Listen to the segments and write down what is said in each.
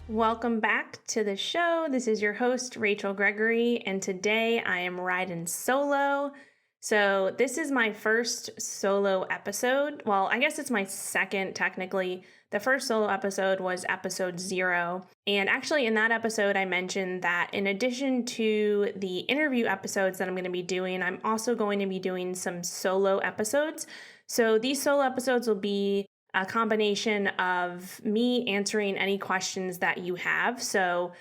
Welcome back to the show. This is your host, Rachel Gregory, and today I am riding solo. So this is my first solo episode. Well, I guess it's my second, technically. The first solo episode was episode 0. And actually in that episode, I mentioned that in addition to the interview episodes that I'm going to be doing, I'm also going to be doing some solo episodes. So these solo episodes will be a combination of me answering any questions that you have. So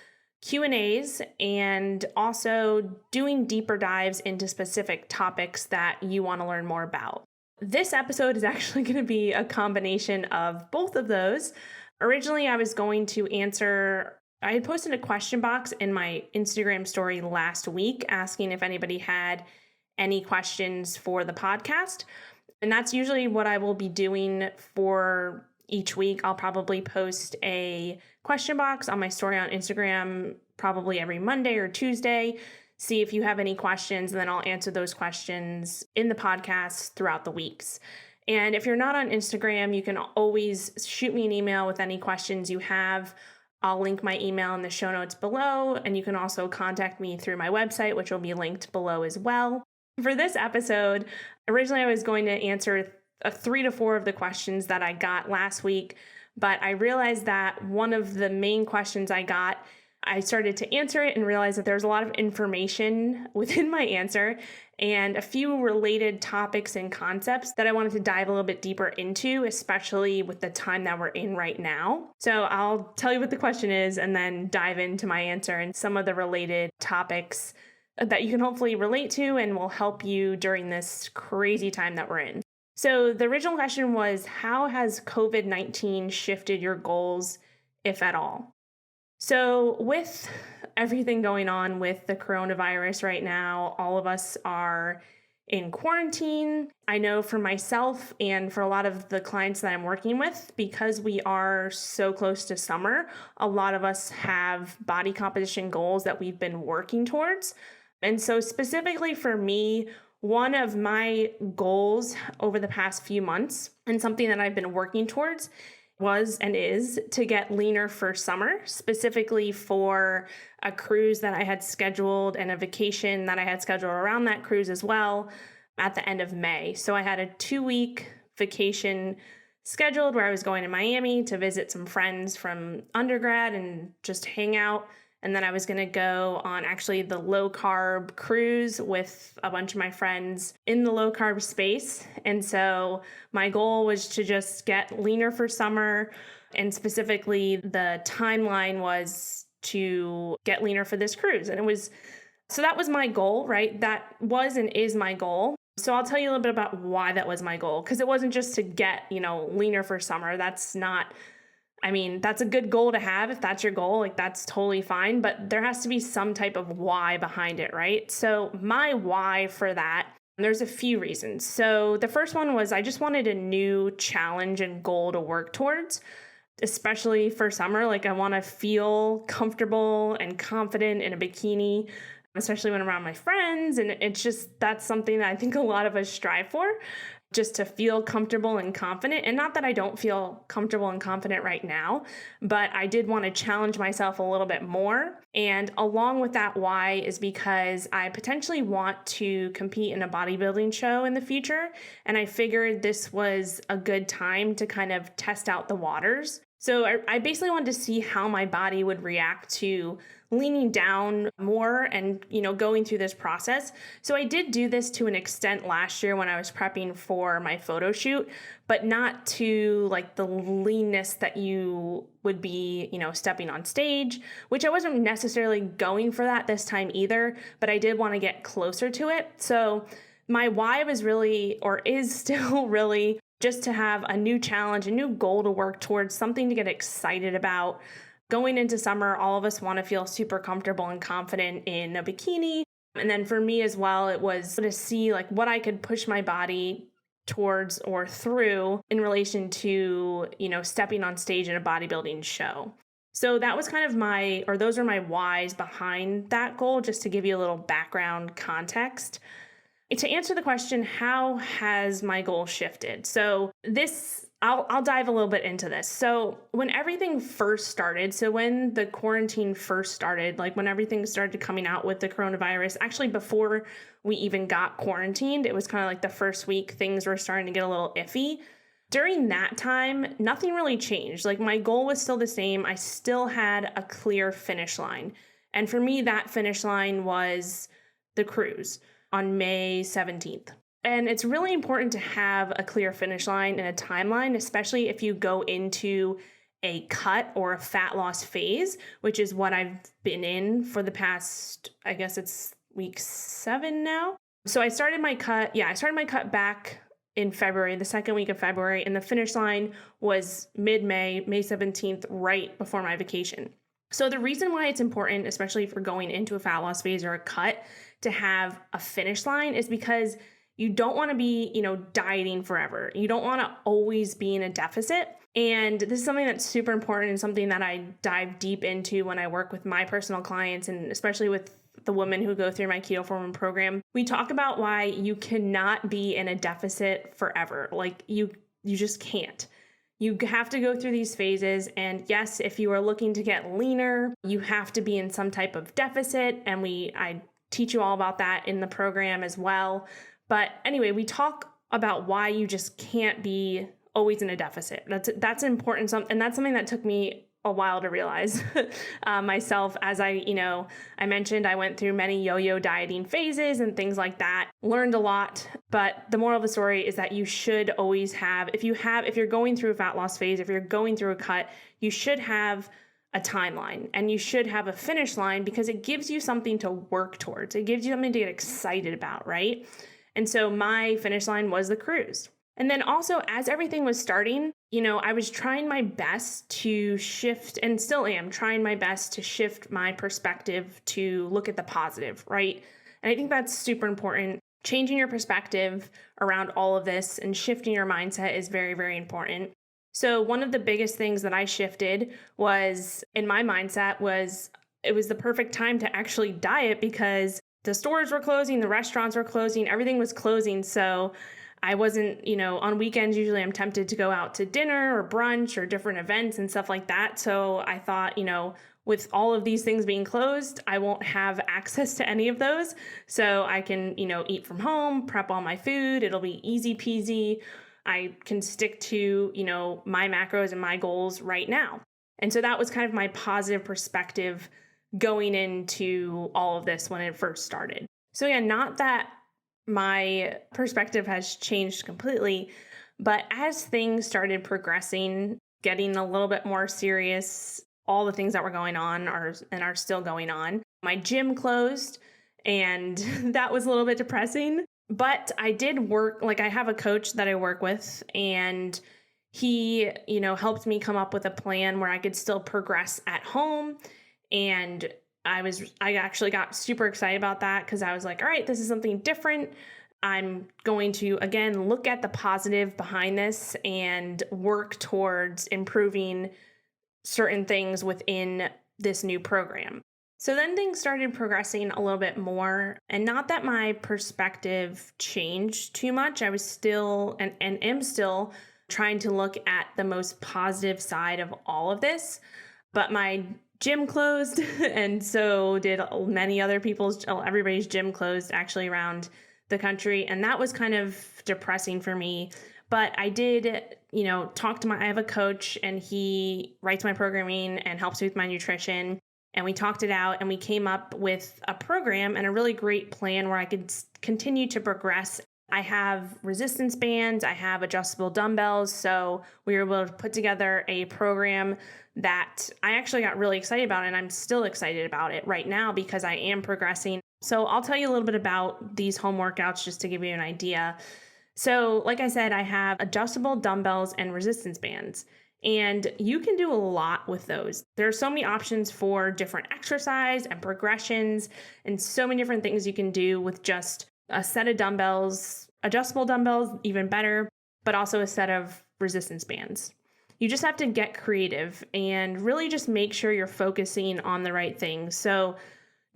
Q&As, and also doing deeper dives into specific topics that you want to learn more about. This episode is actually going to be a combination of both of those. Originally, I was going to I had posted a question box in my Instagram story last week asking if anybody had any questions for the podcast. And that's usually what I will be doing for each week. I'll probably post a question box on my story on Instagram probably every Monday or Tuesday. See if you have any questions, and then I'll answer those questions in the podcast throughout the weeks. And if you're not on Instagram, you can always shoot me an email with any questions you have. I'll link my email in the show notes below, and you can also contact me through my website, which will be linked below as well. For this episode, originally I was going to answer 3 to 4 of the questions that I got last week, but I realized that one of the main questions I got, I started to answer it and realized that there's a lot of information within my answer and a few related topics and concepts that I wanted to dive a little bit deeper into, especially with the time that we're in right now. So I'll tell you what the question is and then dive into my answer and some of the related topics that you can hopefully relate to and will help you during this crazy time that we're in. So the original question was, how has COVID-19 shifted your goals, if at all? So with everything going on with the coronavirus right now, all of us are in quarantine. I know for myself and for a lot of the clients that I'm working with, because we are so close to summer, a lot of us have body composition goals that we've been working towards. And so specifically for me, one of my goals over the past few months and something that I've been working towards was and is to get leaner for summer, specifically for a cruise that I had scheduled and a vacation that I had scheduled around that cruise as well at the end of May. So I had a 2-week vacation scheduled where I was going to Miami to visit some friends from undergrad and just hang out. And then I was going to go on actually the low carb cruise with a bunch of my friends in the low carb space. And so my goal was to just get leaner for summer. And specifically, the timeline was to get leaner for this cruise. And so that was my goal, right? That was and is my goal. So I'll tell you a little bit about why that was my goal, because it wasn't just to get, leaner for summer. That's a good goal to have. If that's your goal, that's totally fine, but there has to be some type of why behind it, right? So my why for that, there's a few reasons. So the first one was I just wanted a new challenge and goal to work towards, especially for summer. I want to feel comfortable and confident in a bikini, especially when I'm around my friends. And that's something that I think a lot of us strive for, just to feel comfortable and confident. And not that I don't feel comfortable and confident right now, but I did want to challenge myself a little bit more. And along with that why is because I potentially want to compete in a bodybuilding show in the future. And I figured this was a good time to kind of test out the waters. So I basically wanted to see how my body would react to leaning down more and, going through this process. So I did do this to an extent last year when I was prepping for my photo shoot, but not to the leanness that you would be, stepping on stage, which I wasn't necessarily going for that this time either, but I did want to get closer to it. So my why was really, or is still really, just to have a new challenge, a new goal to work towards, something to get excited about. Going into summer, all of us want to feel super comfortable and confident in a bikini. And then for me as well, it was to see like what I could push my body towards or through in relation to, stepping on stage in a bodybuilding show. So that was kind of those are my whys behind that goal, just to give you a little background context. To answer the question, how has my goal shifted? So I'll dive a little bit into this. So when everything first started, so when the quarantine first started, like when everything started coming out with the coronavirus, actually before we even got quarantined, it was kind of like the first week things were starting to get a little iffy. During that time, nothing really changed. Like my goal was still the same. I still had a clear finish line. And for me, that finish line was the cruise on May 17th. And it's really important to have a clear finish line and a timeline, especially if you go into a cut or a fat loss phase, which is what I've been in for the past, I guess it's week 7 now. So I started my cut back in February, the second week of February, and the finish line was mid-May, May 17th, right before my vacation. So the reason why it's important, especially for going into a fat loss phase or a cut, to have a finish line is because you don't want to be, dieting forever. You don't want to always be in a deficit. And this is something that's super important and something that I dive deep into when I work with my personal clients, and especially with the women who go through my Keto for Women program. We talk about why you cannot be in a deficit forever. Like you just can't. You have to go through these phases. And yes, if you are looking to get leaner, you have to be in some type of deficit. And I teach you all about that in the program as well. But anyway, we talk about why you just can't be always in a deficit. That's important. And that's something that took me a while to realize myself. As I mentioned, I went through many yo-yo dieting phases and things like that, learned a lot. But the moral of the story is that you should always have, if you're going through a fat loss phase, if you're going through a cut, you should have a timeline and you should have a finish line, because it gives you something to work towards. It gives you something to get excited about, right? And so my finish line was the cruise. And then also, as everything was starting, I was trying my best to shift, and still am trying my best to shift my perspective to look at the positive, right? And I think that's super important. Changing your perspective around all of this and shifting your mindset is very, very important. So one of the biggest things that I shifted was in my mindset was it was the perfect time to actually diet, because the stores were closing, the restaurants were closing, everything was closing. So I wasn't, on weekends, usually I'm tempted to go out to dinner or brunch or different events and stuff like that. So I thought, with all of these things being closed, I won't have access to any of those. So I can, eat from home, prep all my food. It'll be easy peasy. I can stick to, my macros and my goals right now. And so that was kind of my positive perspective going into all of this when it first started. So yeah, not that my perspective has changed completely, but as things started progressing, getting a little bit more serious, all the things that were going on are still going on. My gym closed, and that was a little bit depressing, but I did work, I have a coach that I work with, and he, helped me come up with a plan where I could still progress at home. And I actually got super excited about that, because I was like, all right, this is something different. I'm going to, again, look at the positive behind this and work towards improving certain things within this new program. So then things started progressing a little bit more, and not that my perspective changed too much. I was still and am still trying to look at the most positive side of all of this, but my gym closed, and so did many other everybody's gym closed actually around the country, and that was kind of depressing for me. But I did, I have a coach, and he writes my programming and helps me with my nutrition, and we talked it out, and we came up with a program and a really great plan where I could continue to progress. I have resistance bands, I have adjustable dumbbells, so we were able to put together a program that I actually got really excited about, and I'm still excited about it right now because I am progressing. So I'll tell you a little bit about these home workouts just to give you an idea. So like I said, I have adjustable dumbbells and resistance bands, and you can do a lot with those. There are so many options for different exercise and progressions, and so many different things you can do with just a set of dumbbells, adjustable dumbbells, even better, but also a set of resistance bands. You just have to get creative and really just make sure you're focusing on the right things. So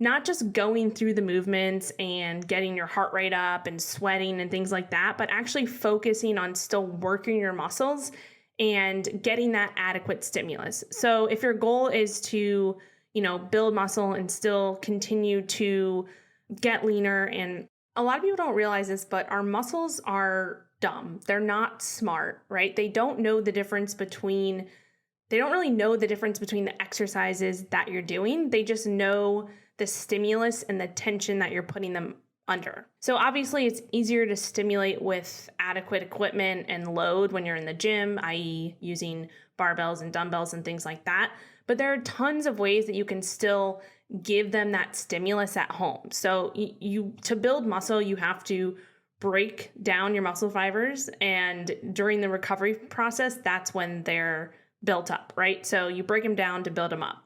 not just going through the movements and getting your heart rate up and sweating and things like that, but actually focusing on still working your muscles and getting that adequate stimulus. So if your goal is to, build muscle and still continue to get leaner, and a lot of people don't realize this, but our muscles are dumb. They're not smart, right? They don't really know the difference between the exercises that you're doing. They just know the stimulus and the tension that you're putting them under. So obviously it's easier to stimulate with adequate equipment and load when you're in the gym, i.e. using barbells and dumbbells and things like that. But there are tons of ways that you can still give them that stimulus at home. So to build muscle, you have to break down your muscle fibers, and during the recovery process, that's when they're built up, right? So you break them down to build them up.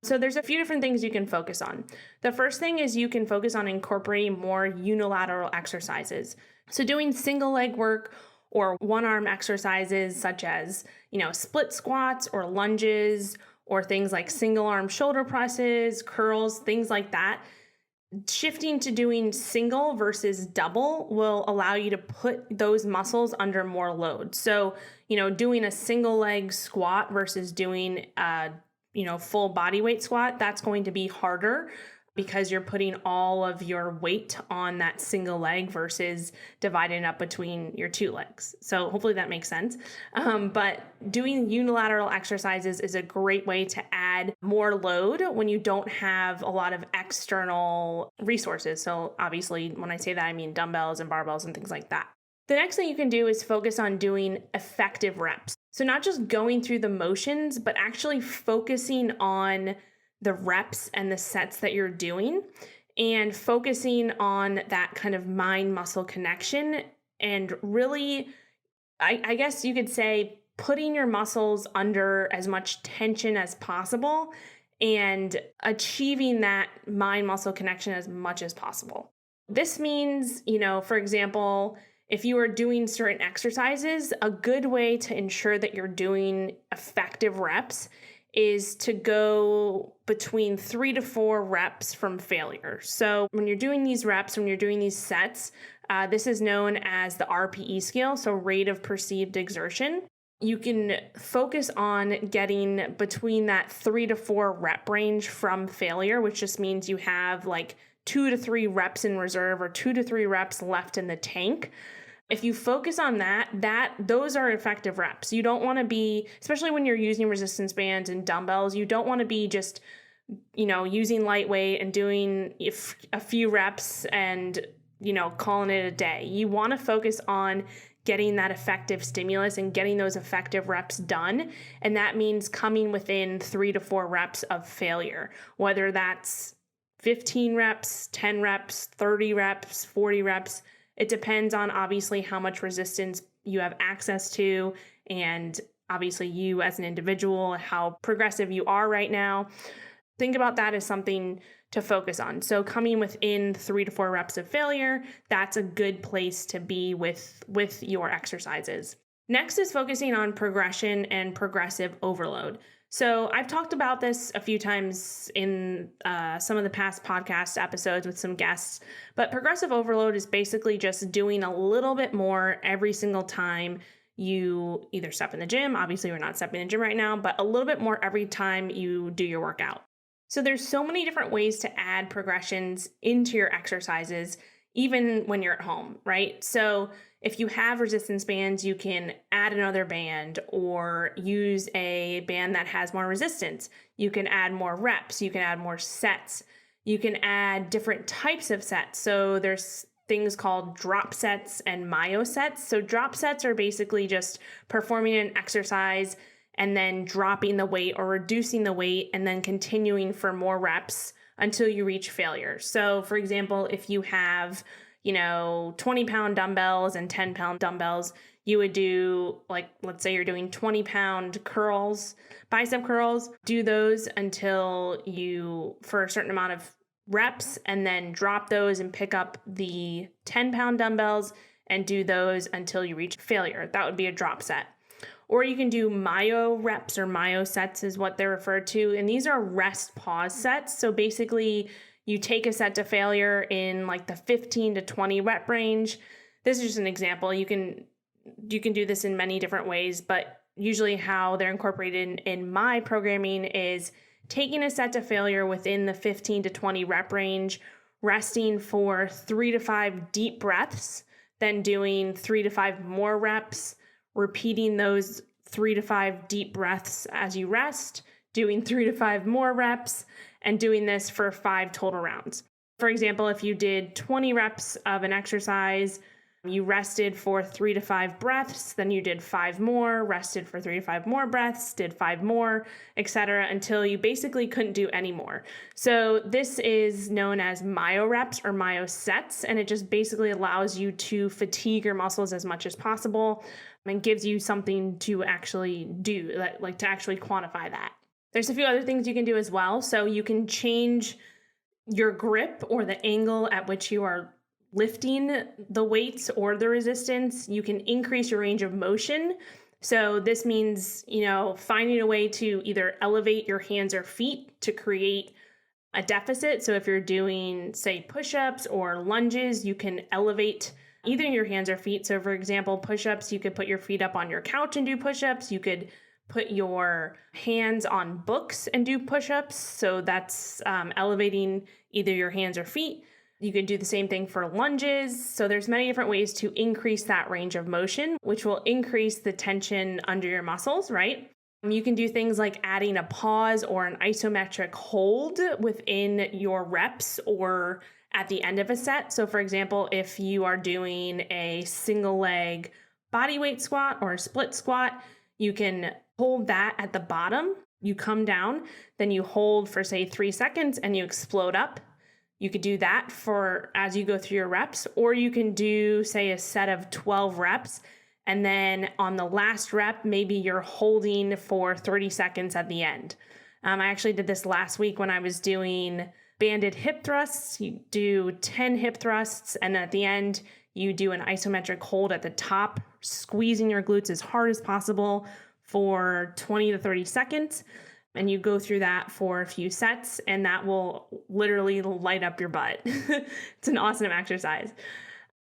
So there's a few different things you can focus on. The first thing is you can focus on incorporating more unilateral exercises. So doing single leg work or one arm exercises such as, split squats or lunges or things like single arm shoulder presses, curls, things like that. Shifting to doing single versus double will allow you to put those muscles under more load. So, doing a single leg squat versus doing a full body weight squat, that's going to be harder because you're putting all of your weight on that single leg versus dividing up between your two legs. So hopefully that makes sense. But doing unilateral exercises is a great way to add more load when you don't have a lot of external resources. So obviously when I say that, I mean dumbbells and barbells and things like that. The next thing you can do is focus on doing effective reps. So not just going through the motions, but actually focusing on the reps and the sets that you're doing and focusing on that kind of mind-muscle connection and really, I guess you could say, putting your muscles under as much tension as possible and achieving that mind-muscle connection as much as possible. This means, for example, if you are doing certain exercises, a good way to ensure that you're doing effective reps is to go between 3 to 4 reps from failure. So when you're doing these reps, when you're doing these sets, this is known as the RPE scale, so rate of perceived exertion. You can focus on getting between that 3 to 4 rep range from failure, which just means you have like 2 to 3 reps in reserve or 2 to 3 reps left in the tank. If you focus on those are effective reps. You don't want to be, especially when you're using resistance bands and dumbbells, you don't want to be just, using lightweight and doing a few reps and, calling it a day. You want to focus on getting that effective stimulus and getting those effective reps done. And that means coming within 3 to 4 reps of failure, whether that's 15 reps, 10 reps, 30 reps, 40 reps. It depends on obviously how much resistance you have access to and obviously you as an individual, how progressive you are right now. Think about that as something to focus on. So coming within 3 to 4 reps of failure, that's a good place to be with your exercises. Next is focusing on progression and progressive overload. So I've talked about this a few times in some of the past podcast episodes with some guests, but progressive overload is basically just doing a little bit more every single time you either step in the gym. Obviously, you're not stepping in the gym right now, but a little bit more every time you do your workout. So there's so many different ways to add progressions into your exercises, even when you're at home, right? So if you have resistance bands, you can add another band or use a band that has more resistance. You can add more reps. You can add more sets. You can add different types of sets. So there's things called drop sets and myo sets. So drop sets are basically just performing an exercise and then dropping the weight or reducing the weight and then continuing for more reps until you reach failure. So for example, if you have 20-pound dumbbells and 10-pound dumbbells, you would do, like, let's say you're doing 20-pound curls, bicep curls, do those for a certain amount of reps, and then drop those and pick up the 10-pound dumbbells and do those until you reach failure. That would be a drop set. Or you can do Myo-reps or Myo sets is what they're referred to. And these are rest pause sets. So basically you take a set to failure in like the 15 to 20 rep range. This is just an example. You can do this in many different ways, but usually how they're incorporated in my programming is taking a set to failure within the 15 to 20 rep range, resting for 3 to 5 deep breaths, then doing 3 to 5 more reps, repeating those 3 to 5 deep breaths as you rest, doing 3 to 5 more reps, and doing this for 5 total rounds. For example, if you did 20 reps of an exercise, you rested for 3 to 5 breaths, then you did 5 more, rested for 3 to 5 more breaths, did 5 more, etc., until you basically couldn't do any more. So this is known as Myo-reps or Myo-sets, and it just basically allows you to fatigue your muscles as much as possible and gives you something to actually do, like to actually quantify that. There's a few other things you can do as well. So you can change your grip or the angle at which you are lifting the weights or the resistance. You can increase your range of motion. So this means, finding a way to either elevate your hands or feet to create a deficit. So if you're doing, say, push-ups or lunges, you can elevate either your hands or feet. So for example, push-ups, you could put your feet up on your couch and do push-ups. You could put your hands on books and do push-ups. So that's elevating either your hands or feet. You can do the same thing for lunges. So there's many different ways to increase that range of motion, which will increase the tension under your muscles, right? You can do things like adding a pause or an isometric hold within your reps or at the end of a set. So for example, if you are doing a single leg bodyweight squat or a split squat, you can hold that at the bottom. You come down, then you hold for say 3 seconds and you explode up. You could do that for as you go through your reps, or you can do, say, a set of 12 reps. And then on the last rep, maybe you're holding for 30 seconds at the end. I actually did this last week when I was doing banded hip thrusts. You do 10 hip thrusts, and at the end, you do an isometric hold at the top, squeezing your glutes as hard as possible for 20 to 30 seconds. And you go through that for a few sets, and that will literally light up your butt. It's an awesome exercise.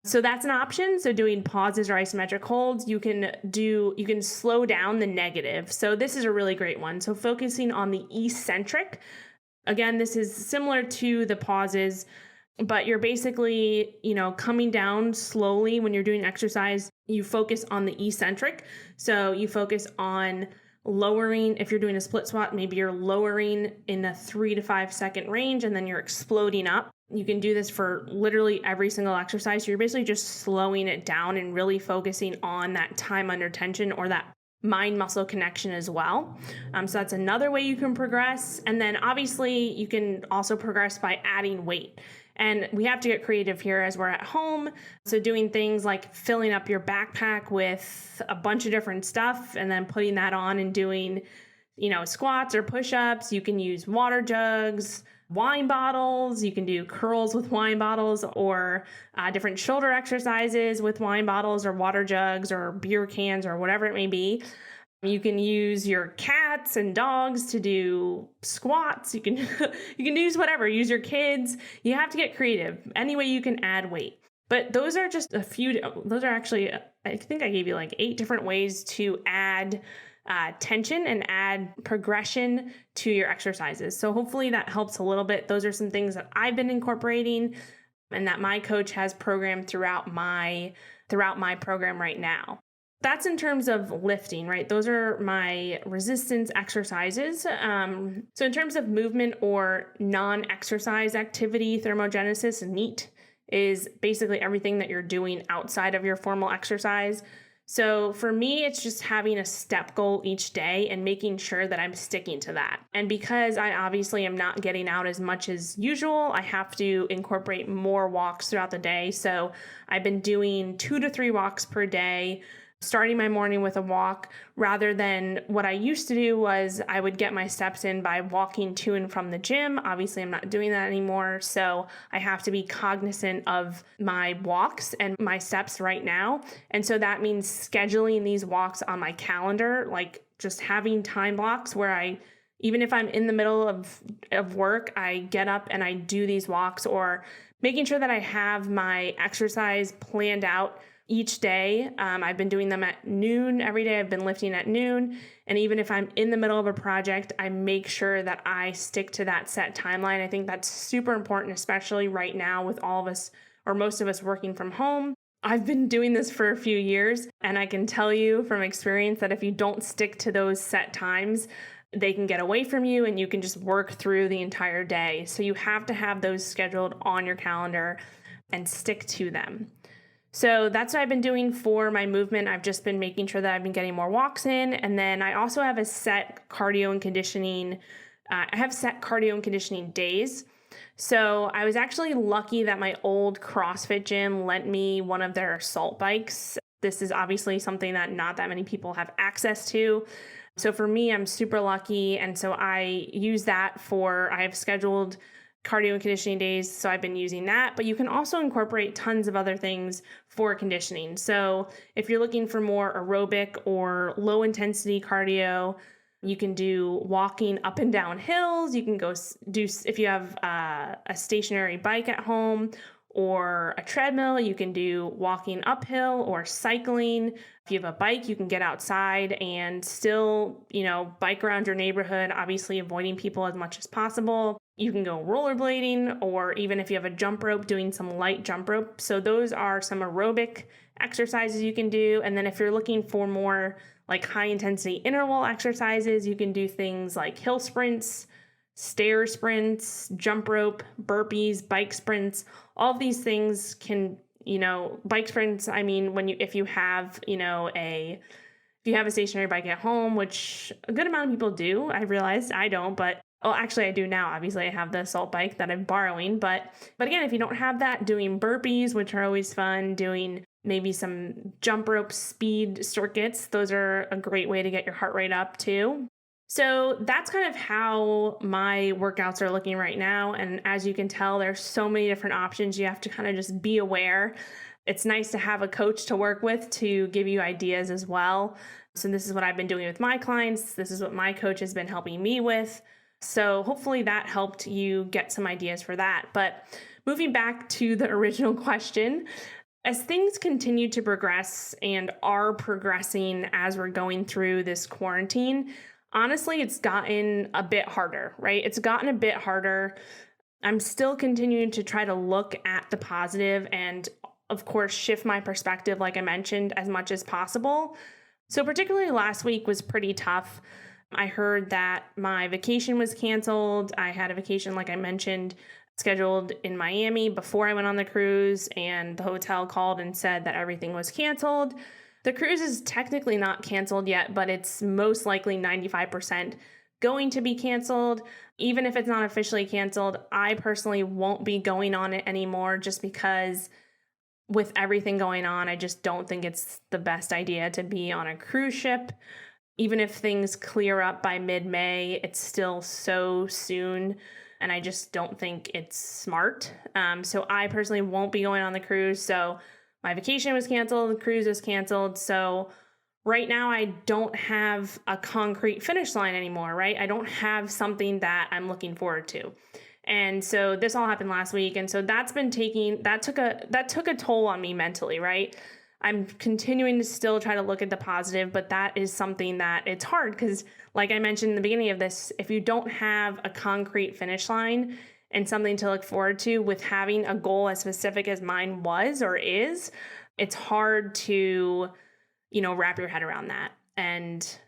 So that's an option. So doing pauses or isometric holds, you can slow down the negative. So this is a really great one. So focusing on the eccentric. Again, this is similar to the pauses, but you're basically, coming down slowly when you're doing exercise. You focus on the eccentric. So you focus on lowering. If you're doing a split squat, maybe you're lowering in a 3 to 5 second range and then you're exploding up. You can do this for literally every single exercise. So you're basically just slowing it down and really focusing on that time under tension or that mind-muscle connection as well. So that's another way you can progress. And then obviously you can also progress by adding weight. And we have to get creative here as we're at home. So doing things like filling up your backpack with a bunch of different stuff and then putting that on and doing, squats or push-ups. You can use water jugs, wine bottles. You can do curls with wine bottles or different shoulder exercises with wine bottles or water jugs or beer cans or whatever it may be. You can use your cats and dogs to do squats. You can use whatever. Use your kids. You have to get creative. Any way you can add weight. But those are just a few. Those are actually, I think I gave you like 8 different ways to add tension and add progression to your exercises. So hopefully that helps a little bit. Those are some things that I've been incorporating and that my coach has programmed throughout my program right now. That's in terms of lifting, right? Those are my resistance exercises. So in terms of movement or non-exercise activity, thermogenesis, NEAT is basically everything that you're doing outside of your formal exercise. So for me, it's just having a step goal each day and making sure that I'm sticking to that. And because I obviously am not getting out as much as usual, I have to incorporate more walks throughout the day. So I've been doing 2 to 3 walks per day, starting my morning with a walk rather than what I used to do was I would get my steps in by walking to and from the gym. Obviously, I'm not doing that anymore. So I have to be cognizant of my walks and my steps right now. And so that means scheduling these walks on my calendar, like just having time blocks where I Even if I'm in the middle of work, I get up and I do these walks, or making sure that I have my exercise planned out each day. I've been doing them at noon every day. I've been lifting at noon. And even if I'm in the middle of a project, I make sure that I stick to that set timeline. I think that's super important, especially right now with all of us, or most of us, working from home. I've been doing this for a few years, and I can tell you from experience that if you don't stick to those set times, they can get away from you and you can just work through the entire day. So you have to have those scheduled on your calendar and stick to them. So that's what I've been doing for my movement. I've just been making sure that I've been getting more walks in. And then I also have a set cardio and conditioning. I have set cardio and conditioning days. So I was actually lucky that my old CrossFit gym lent me one of their assault bikes. This is obviously something that not that many people have access to. So for me, I'm super lucky. And so I use that I have scheduled cardio and conditioning days. So I've been using that, but you can also incorporate tons of other things for conditioning. So if you're looking for more aerobic or low intensity cardio, you can do walking up and down hills. You can go do, if you have a stationary bike at home or a treadmill, you can do walking uphill or cycling. If you have a bike, you can get outside and still, bike around your neighborhood, obviously avoiding people as much as possible. You can go rollerblading, or even if you have a jump rope, doing some light jump rope. So those are some aerobic exercises you can do. And then if you're looking for more like high intensity interval exercises, you can do things like hill sprints, stair sprints, jump rope, burpees, bike sprints. All of these things can, bike sprints, I mean, if you have a stationary bike at home, which a good amount of people do, I realized. I don't, but actually I do now. Obviously I have the assault bike that I'm borrowing, but again, if you don't have that, doing burpees, which are always fun, doing maybe some jump rope speed circuits, those are a great way to get your heart rate up too. So that's kind of how my workouts are looking right now. And as you can tell, there's so many different options. You have to kind of just be aware. It's nice to have a coach to work with to give you ideas as well. So this is what I've been doing with my clients. This is what my coach has been helping me with. So hopefully that helped you get some ideas for that. But moving back to the original question, as things continue to progress and are progressing as we're going through this quarantine, honestly, it's gotten a bit harder, right? It's gotten a bit harder. I'm still continuing to try to look at the positive and, of course, shift my perspective, like I mentioned, as much as possible. So particularly last week was pretty tough. I heard that my vacation was canceled. I had a vacation, like I mentioned, scheduled in Miami before I went on the cruise, and the hotel called and said that everything was canceled. The cruise is technically not canceled yet, but it's most likely 95% going to be canceled. Even if it's not officially canceled, I personally won't be going on it anymore, just because with everything going on, I just don't think it's the best idea to be on a cruise ship. Even if things clear up by mid-May, it's still so soon, and I just don't think it's smart. So I personally won't be going on the cruise. So my vacation was canceled, the cruise was canceled. So right now I don't have a concrete finish line anymore, right? I don't have something that I'm looking forward to. And so this all happened last week. And so that took a toll on me mentally, right? I'm continuing to still try to look at the positive, but that is something that it's hard because, like I mentioned in the beginning of this, if you don't have a concrete finish line and something to look forward to with having a goal as specific as mine was or is, it's hard to, wrap your head around that. And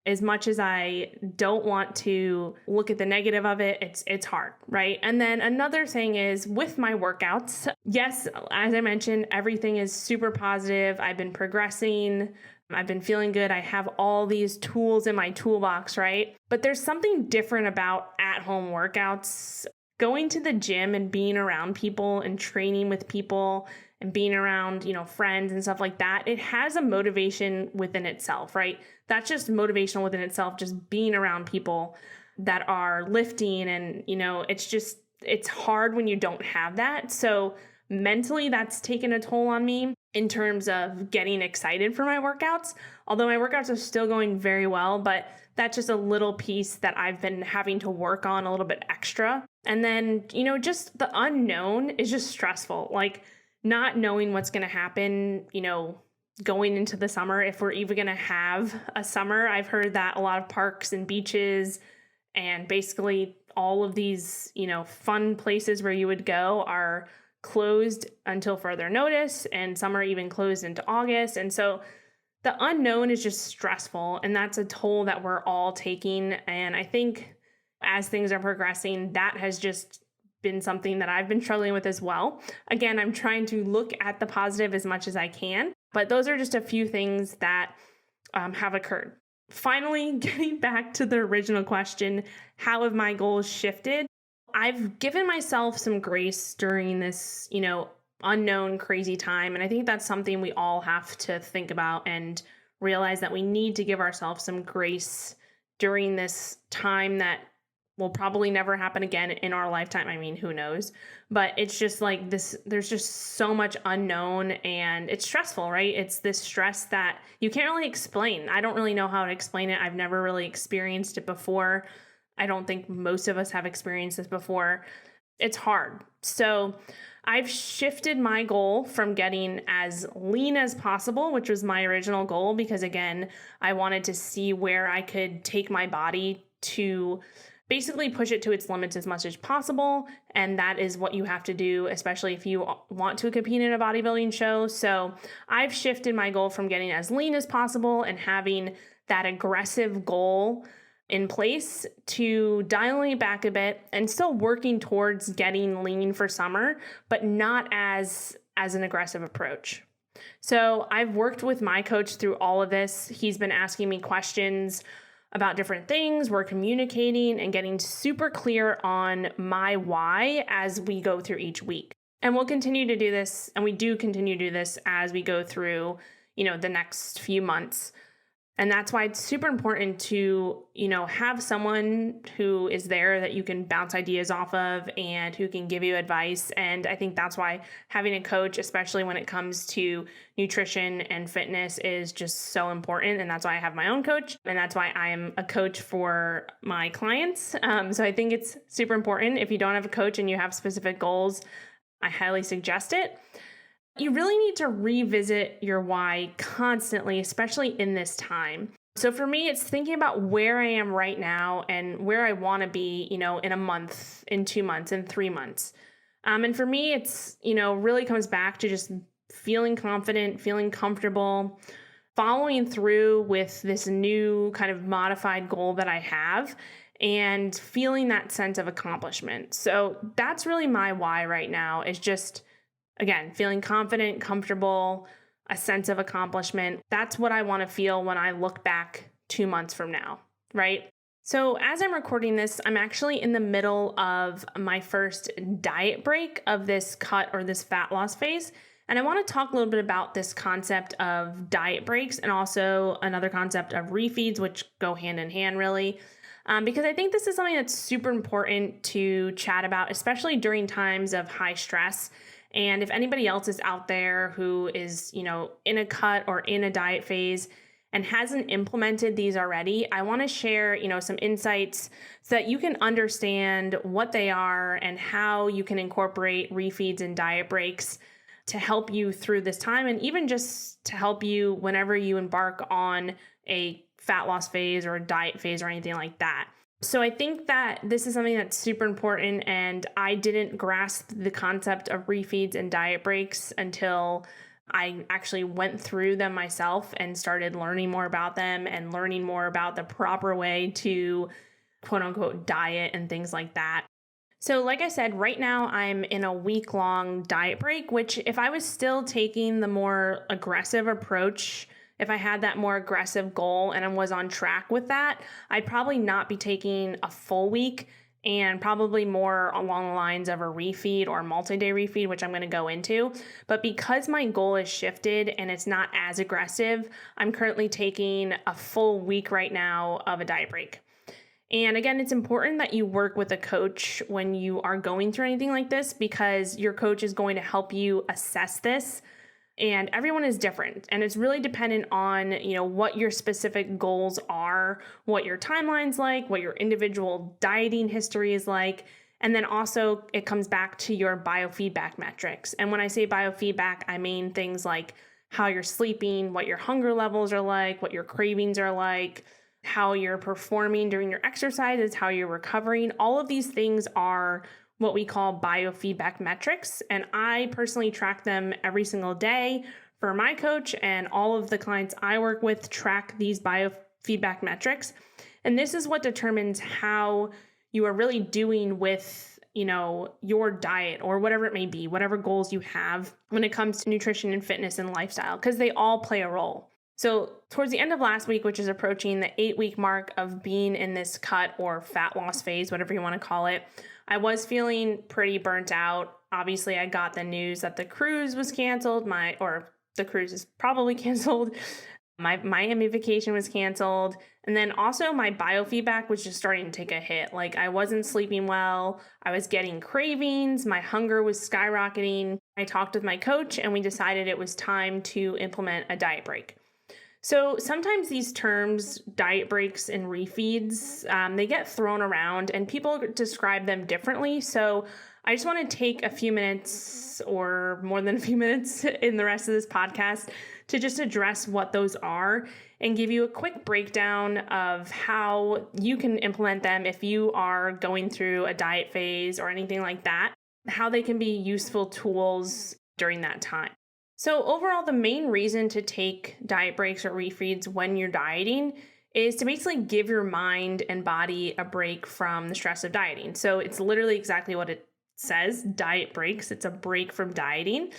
as much as I don't want to look at the negative of it, it's hard, right? And then another thing is with my workouts, yes, as I mentioned, everything is super positive. I've been progressing. I've been feeling good. I have all these tools in my toolbox, right? But there's something different about at-home workouts. Going to the gym and being around people and training with people and being around, friends and stuff like that, it has a motivation within itself, right? That's just motivational within itself, just being around people that are lifting. And, it's hard when you don't have that. So mentally, that's taken a toll on me. in terms of getting excited for my workouts, although my workouts are still going very well, but that's just a little piece that I've been having to work on a little bit extra. And then, just the unknown is just stressful. Like not knowing what's going to happen, going into the summer, if we're even going to have a summer. I've heard that a lot of parks and beaches and basically all of these, fun places where you would go are closed until further notice, and some are even closed into August. And so the unknown is just stressful, and that's a toll that we're all taking. And I think as things are progressing, that has just been something that I've been struggling with as well. Again, I'm trying to look at the positive as much as I can, but those are just a few things that have occurred. Finally, getting back to the original question, how have my goals shifted? I've given myself some grace during this, unknown, crazy time. And I think that's something we all have to think about and realize that we need to give ourselves some grace during this time that will probably never happen again in our lifetime. I mean, who knows? But it's just like this, there's just so much unknown and it's stressful, right? It's this stress that you can't really explain. I don't really know how to explain it. I've never really experienced it before. I don't think most of us have experienced this before. It's hard. So I've shifted my goal from getting as lean as possible, which was my original goal, because again, I wanted to see where I could take my body to basically push it to its limits as much as possible. And that is what you have to do, especially if you want to compete in a bodybuilding show. So I've shifted my goal from getting as lean as possible and having that aggressive goal in place to dialing it back a bit and still working towards getting lean for summer, but not as an aggressive approach. So I've worked with my coach through all of this. He's been asking me questions about different things. We're communicating and getting super clear on my why as we go through each week. And we'll continue to do this, and we do continue to do this as we go through, the next few months. And that's why it's super important to, have someone who is there that you can bounce ideas off of and who can give you advice. And I think that's why having a coach, especially when it comes to nutrition and fitness, is just so important. And that's why I have my own coach. And that's why I am a coach for my clients. So I think it's super important. If you don't have a coach and you have specific goals, I highly suggest it. You really need to revisit your why constantly, especially in this time. So for me, it's thinking about where I am right now and where I want to be, in a month, in 2 months, in 3 months. And for me, it's, really comes back to just feeling confident, feeling comfortable, following through with this new kind of modified goal that I have, and feeling that sense of accomplishment. So that's really my why right now, is just, again, feeling confident, comfortable, a sense of accomplishment. That's what I want to feel when I look back 2 months from now, right? So as I'm recording this, I'm actually in the middle of my first diet break of this cut or this fat loss phase. And I want to talk a little bit about this concept of diet breaks and also another concept of refeeds, which go hand in hand really. Because I think this is something that's super important to chat about, especially during times of high stress. And if anybody else is out there who is, in a cut or in a diet phase and hasn't implemented these already, I want to share, some insights so that you can understand what they are and how you can incorporate refeeds and diet breaks to help you through this time, and even just to help you whenever you embark on a fat loss phase or a diet phase or anything like that. So I think that this is something that's super important, and I didn't grasp the concept of refeeds and diet breaks until I actually went through them myself and started learning more about them and learning more about the proper way to quote unquote diet and things like that. So like I said, right now I'm in a week-long diet break, which if I was still taking the more aggressive approach, if I had that more aggressive goal and I was on track with that, I'd probably not be taking a full week and probably more along the lines of a refeed or a multi-day refeed, which I'm going to go into. But because my goal is shifted and it's not as aggressive, I'm currently taking a full week right now of a diet break. And again, it's important that you work with a coach when you are going through anything like this, because your coach is going to help you assess this And everyone is different. And it's really dependent on, what your specific goals are, what your timeline's like, what your individual dieting history is like. And then also it comes back to your biofeedback metrics. And when I say biofeedback, I mean things like how you're sleeping, what your hunger levels are like, what your cravings are like, how you're performing during your exercises, how you're recovering. All of these things are what we call biofeedback metrics. And I personally track them every single day for my coach, and all of the clients I work with track these biofeedback metrics. And this is what determines how you are really doing with, your diet or whatever it may be, whatever goals you have when it comes to nutrition and fitness and lifestyle, because they all play a role. So towards the end of last week, which is approaching the 8-week mark of being in this cut or fat loss phase, whatever you want to call it, I was feeling pretty burnt out. Obviously, I got the news that the cruise was canceled. The cruise is probably canceled. My Miami vacation was canceled. And then also my biofeedback was just starting to take a hit. Like, I wasn't sleeping well. I was getting cravings. My hunger was skyrocketing. I talked with my coach and we decided it was time to implement a diet break. So sometimes these terms, diet breaks and refeeds, they get thrown around and people describe them differently. So I just want to take a few minutes or more than a few minutes in the rest of this podcast to just address what those are and give you a quick breakdown of how you can implement them if you are going through a diet phase or anything like that, how they can be useful tools during that time. So overall, the main reason to take diet breaks or refeeds when you're dieting is to basically give your mind and body a break from the stress of dieting. So it's literally exactly what it says, diet breaks. It's a break from dieting.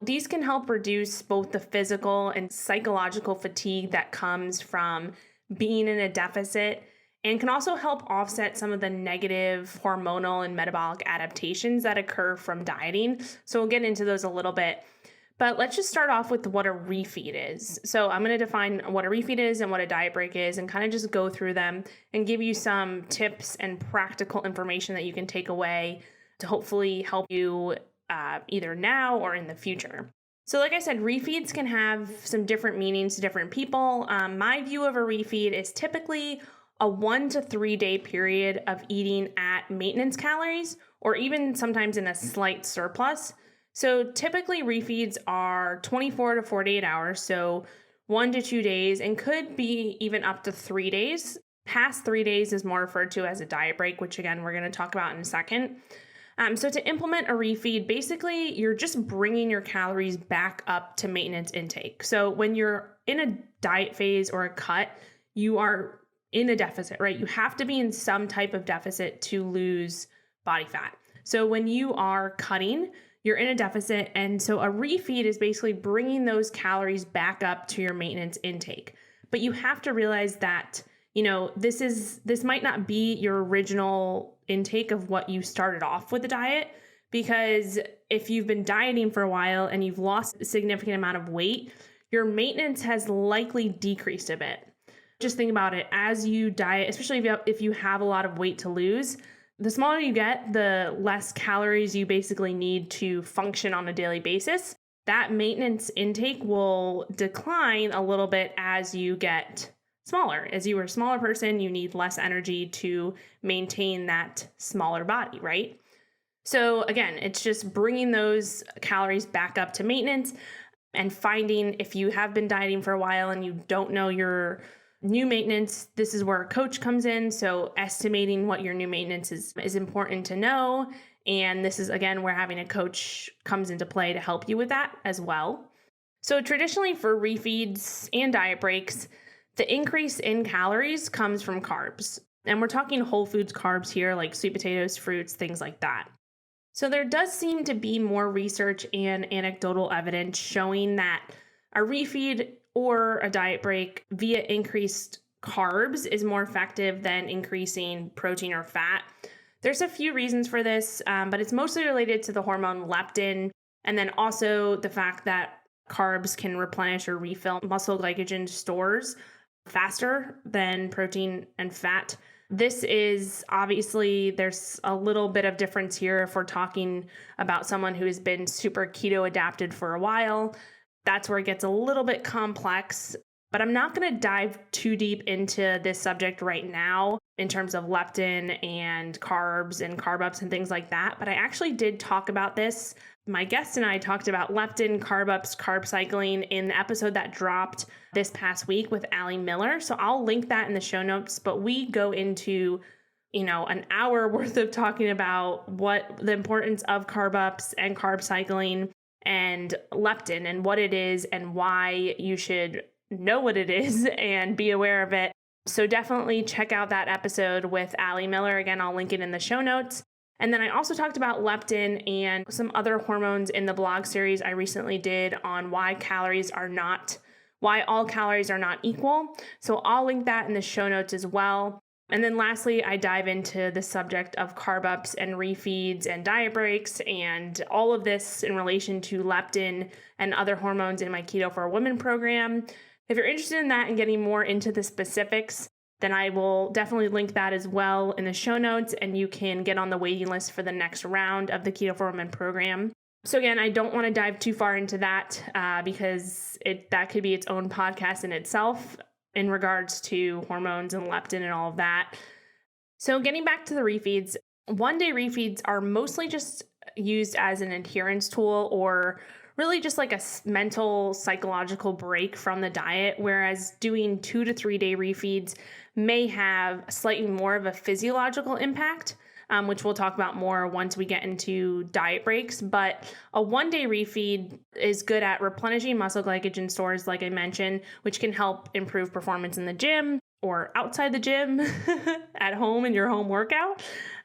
These can help reduce both the physical and psychological fatigue that comes from being in a deficit, and can also help offset some of the negative hormonal and metabolic adaptations that occur from dieting. So we'll get into those a little bit. But let's just start off with what a refeed is. So I'm going to define what a refeed is and what a diet break is and kind of just go through them and give you some tips and practical information that you can take away to hopefully help you either now or in the future. So like I said, refeeds can have some different meanings to different people. My view of a refeed is typically a 1 to 3 day period of eating at maintenance calories or even sometimes in a slight surplus. So typically refeeds are 24 to 48 hours, so 1 to 2 days, and could be even up to 3 days. Past 3 days is more referred to as a diet break, which again, we're going to talk about in a second. So to implement a refeed, basically, you're just bringing your calories back up to maintenance intake. So when you're in a diet phase or a cut, you are in a deficit, right? You have to be in some type of deficit to lose body fat. So when you are cutting, you're in a deficit. And so a refeed is basically bringing those calories back up to your maintenance intake. But you have to realize that, this might not be your original intake of what you started off with the diet, because if you've been dieting for a while and you've lost a significant amount of weight, your maintenance has likely decreased a bit. Just think about it. As you diet, especially if you have a lot of weight to lose, the smaller you get, the less calories you basically need to function on a daily basis. That maintenance intake will decline a little bit as you get smaller. As you are a smaller person, you need less energy to maintain that smaller body, right? So again, it's just bringing those calories back up to maintenance and finding, if you have been dieting for a while and you don't know your new maintenance, this is where a coach comes in. So estimating what your new maintenance is important to know. And this is, again, where having a coach comes into play to help you with that as well. So traditionally for refeeds and diet breaks, the increase in calories comes from carbs. And we're talking whole foods carbs here, like sweet potatoes, fruits, things like that. So there does seem to be more research and anecdotal evidence showing that a refeed or a diet break via increased carbs is more effective than increasing protein or fat. There's a few reasons for this, but it's mostly related to the hormone leptin, and then also the fact that carbs can replenish or refill muscle glycogen stores faster than protein and fat. This is obviously, there's a little bit of difference here if we're talking about someone who has been super keto adapted for a while. That's where it gets a little bit complex. But I'm not going to dive too deep into this subject right now in terms of leptin and carbs and carb ups and things like that. But I actually did talk about this. My guest and I talked about leptin, carb ups, carb cycling in the episode that dropped this past week with Allie Miller. So I'll link that in the show notes. But we go into an hour worth of talking about what the importance of carb ups and carb cycling and leptin and what it is and why you should know what it is and be aware of it. So definitely check out that episode with Allie Miller. Again, I'll link it in the show notes. And then I also talked about leptin and some other hormones in the blog series I recently did on why all calories are not equal. So I'll link that in the show notes as well. And then lastly, I dive into the subject of carb ups and refeeds and diet breaks and all of this in relation to leptin and other hormones in my Keto for Women program. If you're interested in that and getting more into the specifics, then I will definitely link that as well in the show notes, and you can get on the waiting list for the next round of the Keto for Women program. So again, I don't want to dive too far into that because that could be its own podcast in itself in regards to hormones and leptin and all of that. So getting back to the refeeds, one-day refeeds are mostly just used as an adherence tool or really just like a mental, psychological break from the diet, whereas doing 2 to 3 day refeeds may have slightly more of a physiological impact, which we'll talk about more once we get into diet breaks. But a 1 day refeed is good at replenishing muscle glycogen stores, like I mentioned, which can help improve performance in the gym or outside the gym at home in your home workout.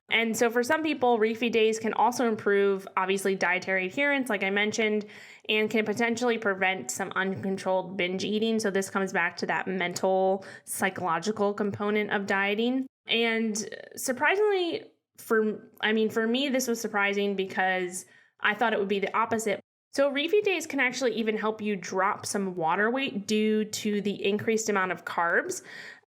And so for some people, refeed days can also improve, obviously, dietary adherence, like I mentioned, and can potentially prevent some uncontrolled binge eating. So this comes back to that mental, psychological component of dieting. And surprisingly, for me, this was surprising because I thought it would be the opposite. So refeed days can actually even help you drop some water weight due to the increased amount of carbs,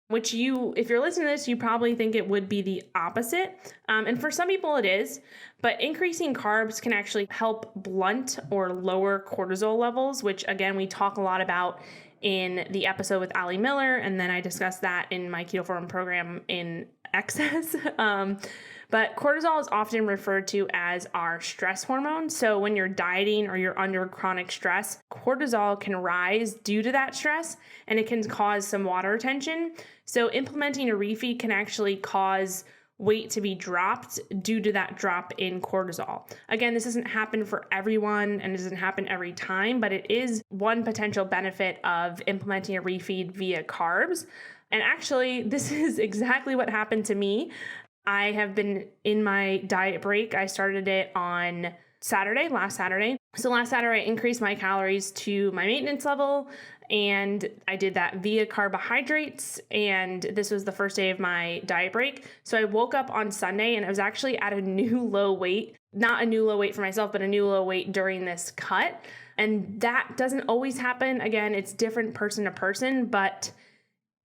which if you're listening to this, you probably think it would be the opposite. And for some people it is, but increasing carbs can actually help blunt or lower cortisol levels, which again, we talk a lot about in the episode with Allie Miller. And then I discussed that in my Keto for Women program in excess. But cortisol is often referred to as our stress hormone. So when you're dieting or you're under chronic stress, cortisol can rise due to that stress, and it can cause some water retention. So implementing a refeed can actually cause weight to be dropped due to that drop in cortisol. Again, this doesn't happen for everyone and it doesn't happen every time, but it is one potential benefit of implementing a refeed via carbs. And actually, this is exactly what happened to me. I have been in my diet break. I started it on last Saturday. So last Saturday, I increased my calories to my maintenance level, and I did that via carbohydrates. And this was the first day of my diet break. So I woke up on Sunday and I was actually at a new low weight, not a new low weight for myself, but a new low weight during this cut. And that doesn't always happen. Again, it's different person to person,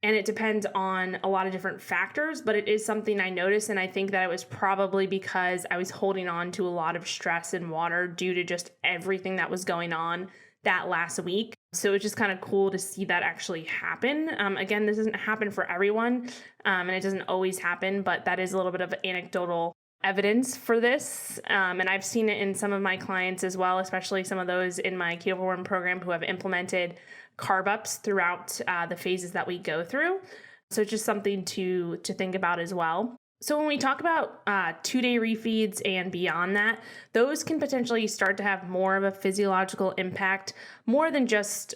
and it depends on a lot of different factors, but it is something I noticed. And I think that it was probably because I was holding on to a lot of stress and water due to just everything that was going on that last week. So it's just kind of cool to see that actually happen. Again, this doesn't happen for everyone, and it doesn't always happen, but that is a little bit of anecdotal evidence for this. And I've seen it in some of my clients as well, especially some of those in my Keto for Women program who have implemented carb ups throughout the phases that we go through. So it's just something to think about as well. So when we talk about 2 day refeeds and beyond that, those can potentially start to have more of a physiological impact, more than just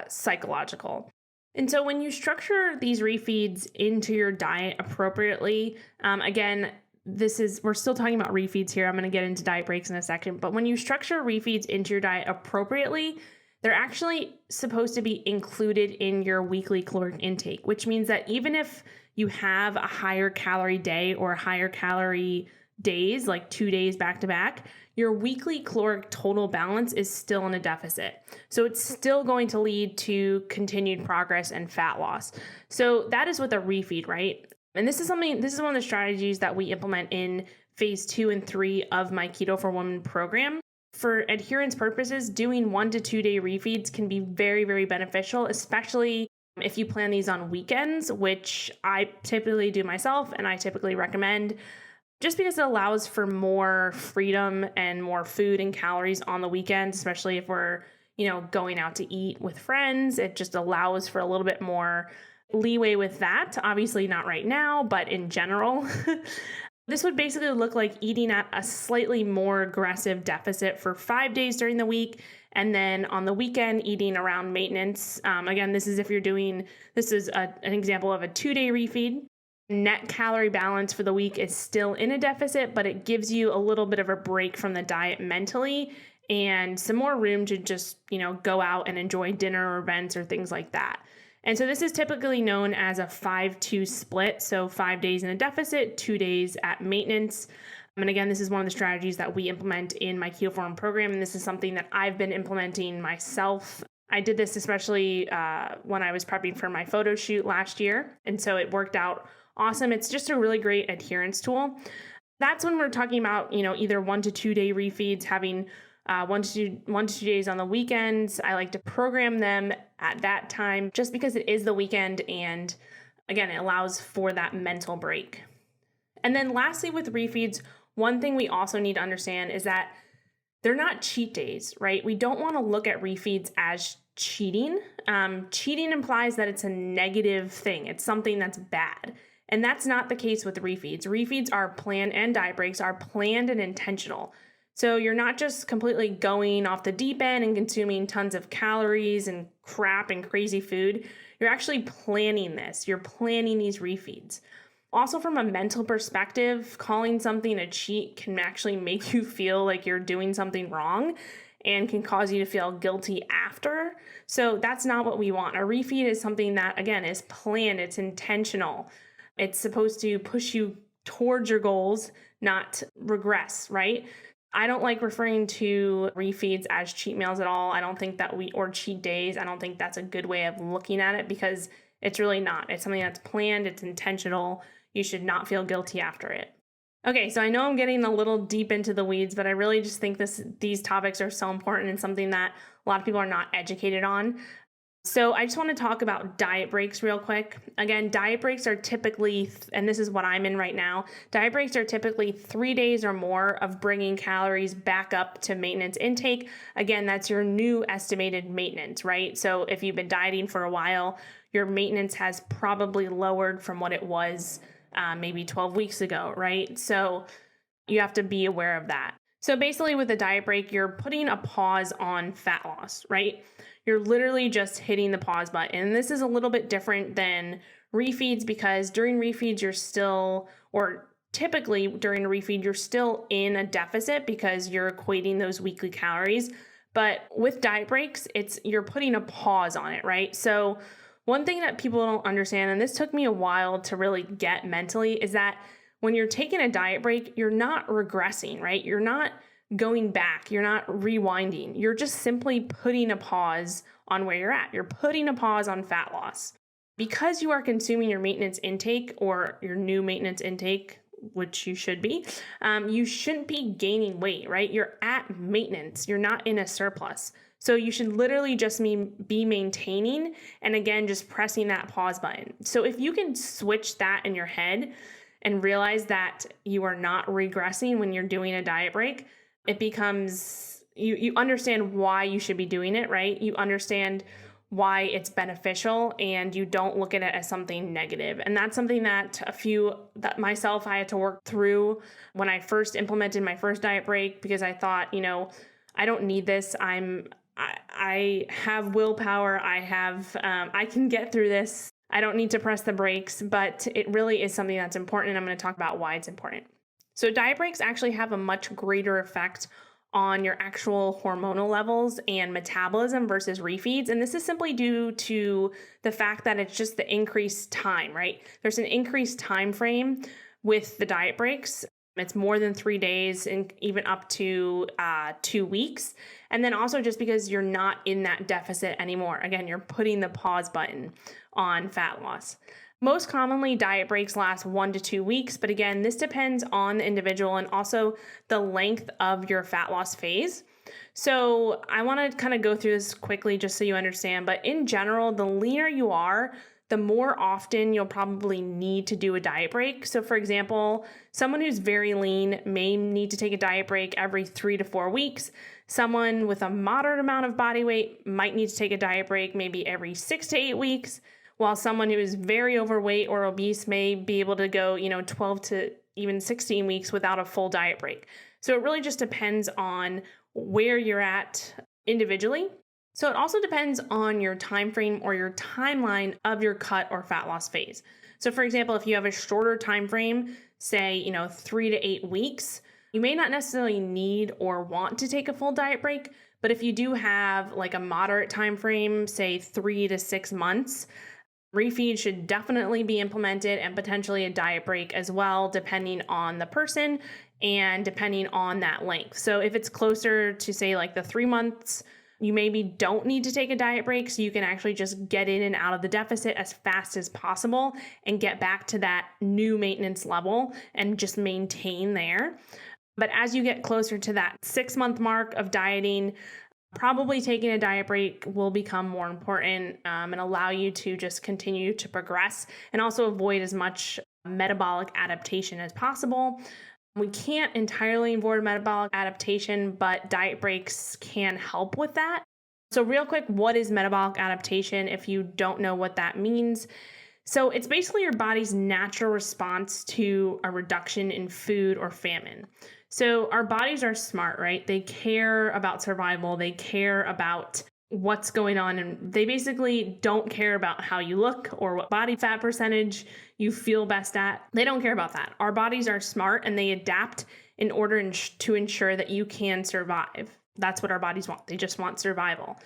psychological. And so when you structure these refeeds into your diet appropriately, again, we're still talking about refeeds here. I'm going to get into diet breaks in a second, but when you structure refeeds into your diet appropriately, they're actually supposed to be included in your weekly caloric intake, which means that even if you have a higher calorie day or higher calorie days, like 2 days back to back, your weekly caloric total balance is still in a deficit. So it's still going to lead to continued progress and fat loss. So that is with a refeed, right? And this is one of the strategies that we implement in phase 2 and 3 of my Keto for Women program. For adherence purposes, doing 1 to 2 day refeeds can be very, very beneficial, especially if you plan these on weekends, which I typically do myself and I typically recommend, just because it allows for more freedom and more food and calories on the weekends, especially if we're, going out to eat with friends. It just allows for a little bit more leeway with that. Obviously not right now, but in general. This would basically look like eating at a slightly more aggressive deficit for 5 days during the week, and then on the weekend, eating around maintenance. Again, this is an example of a 2-day refeed. Net calorie balance for the week is still in a deficit, but it gives you a little bit of a break from the diet mentally and some more room to just, go out and enjoy dinner or events or things like that. And so this is typically known as a 5-2 split. So 5 days in a deficit, 2 days at maintenance. And again, this is one of the strategies that we implement in my Ketoform program. And this is something that I've been implementing myself. I did this especially when I was prepping for my photo shoot last year. And so it worked out awesome. It's just a really great adherence tool. That's when we're talking about, either 1 to 2 day refeeds, having 1 to 2 days on the weekends. I like to program them at that time just because it is the weekend, and again, it allows for that mental break. And then lastly, with refeeds, one thing we also need to understand is that they're not cheat days, right? We don't want to look at refeeds as cheating. Cheating implies that it's a negative thing. It's something that's bad. And that's not the case with refeeds. Refeeds are planned, and diet breaks are planned and intentional. So you're not just completely going off the deep end and consuming tons of calories and crap and crazy food. You're actually planning this. You're planning these refeeds. Also, from a mental perspective, calling something a cheat can actually make you feel like you're doing something wrong and can cause you to feel guilty after. So that's not what we want. A refeed is something that, again, is planned. It's intentional. It's supposed to push you towards your goals, not regress, right? I don't like referring to refeeds as cheat meals at all. I don't think that or cheat days. I don't think that's a good way of looking at it, because it's really not. It's something that's planned. It's intentional. You should not feel guilty after it. Okay, so I know I'm getting a little deep into the weeds, but I really just think these topics are so important and something that a lot of people are not educated on. So I just want to talk about diet breaks real quick. Again, diet breaks are typically, and this is what I'm in right now, diet breaks are typically 3 days or more of bringing calories back up to maintenance intake. Again, that's your new estimated maintenance, right? So if you've been dieting for a while, your maintenance has probably lowered from what it was maybe 12 weeks ago, right? So you have to be aware of that. So basically with a diet break, you're putting a pause on fat loss, right? You're literally just hitting the pause button. And this is a little bit different than refeeds, because during refeeds, typically during a refeed, you're still in a deficit because you're equating those weekly calories. But with diet breaks, you're putting a pause on it, right? So one thing that people don't understand, and this took me a while to really get mentally, is that when you're taking a diet break, you're not regressing, right? You're not going back. You're not rewinding. You're just simply putting a pause on where you're at. You're putting a pause on fat loss. Because you are consuming your maintenance intake, or your new maintenance intake, which you should be, you shouldn't be gaining weight, right? You're at maintenance. You're not in a surplus. So you should literally just be maintaining, and again, just pressing that pause button. So if you can switch that in your head and realize that you are not regressing when you're doing a diet break, it becomes, you understand why you should be doing it, right? You understand why it's beneficial, and you don't look at it as something negative. And that's something that I had to work through when I first implemented my first diet break, because I thought, I don't need this. I have willpower. I can get through this. I don't need to press the brakes, but it really is something that's important. And I'm going to talk about why it's important. So diet breaks actually have a much greater effect on your actual hormonal levels and metabolism versus refeeds. And this is simply due to the fact that it's just the increased time, right? There's an increased time frame with the diet breaks. It's more than 3 days and even up to 2 weeks. And then also just because you're not in that deficit anymore. Again, you're putting the pause button on fat loss. Most commonly, diet breaks last 1 to 2 weeks, but again, this depends on the individual and also the length of your fat loss phase. So I want to kind of go through this quickly just so you understand. But in general, the leaner you are, the more often you'll probably need to do a diet break. So for example, someone who's very lean may need to take a diet break every 3 to 4 weeks. Someone with a moderate amount of body weight might need to take a diet break maybe every 6 to 8 weeks, while someone who is very overweight or obese may be able to go, 12 to even 16 weeks without a full diet break. So it really just depends on where you're at individually. So it also depends on your time frame or your timeline of your cut or fat loss phase. So for example, if you have a shorter time frame, say, 3 to 8 weeks, you may not necessarily need or want to take a full diet break. But if you do have like a moderate time frame, say 3 to 6 months, refeed should definitely be implemented, and potentially a diet break as well, depending on the person and depending on that length. So if it's closer to say like the 3 months, you maybe don't need to take a diet break, so you can actually just get in and out of the deficit as fast as possible and get back to that new maintenance level and just maintain there. But as you get closer to that 6-month mark of dieting, probably taking a diet break will become more important and allow you to just continue to progress and also avoid as much metabolic adaptation as possible. We can't entirely avoid metabolic adaptation, but diet breaks can help with that. So real quick, what is metabolic adaptation if you don't know what that means? So it's basically your body's natural response to a reduction in food or famine. So our bodies are smart, right? They care about survival. They care about what's going on, and they basically don't care about how you look or what body fat percentage you feel best at. They don't care about that. Our bodies are smart and they adapt in order to ensure that you can survive. That's what our bodies want. They just want survival.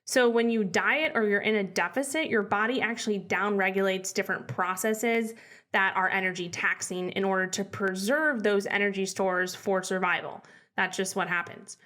So when you diet or you're in a deficit, your body actually downregulates different processes that are energy taxing in order to preserve those energy stores for survival. That's just what happens.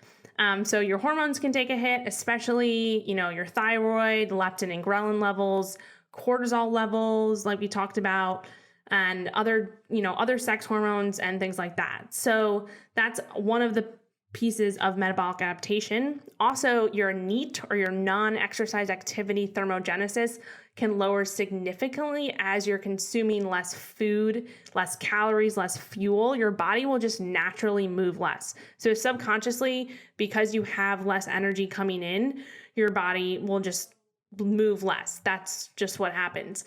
So your hormones can take a hit, especially, your thyroid, leptin and ghrelin levels, cortisol levels, like we talked about, and other sex hormones and things like that. So that's one of the pieces of metabolic adaptation. Also, your NEAT or your non-exercise activity thermogenesis can lower significantly as you're consuming less food, less calories, less fuel. Your body will just naturally move less. So subconsciously, because you have less energy coming in, your body will just move less. That's just what happens.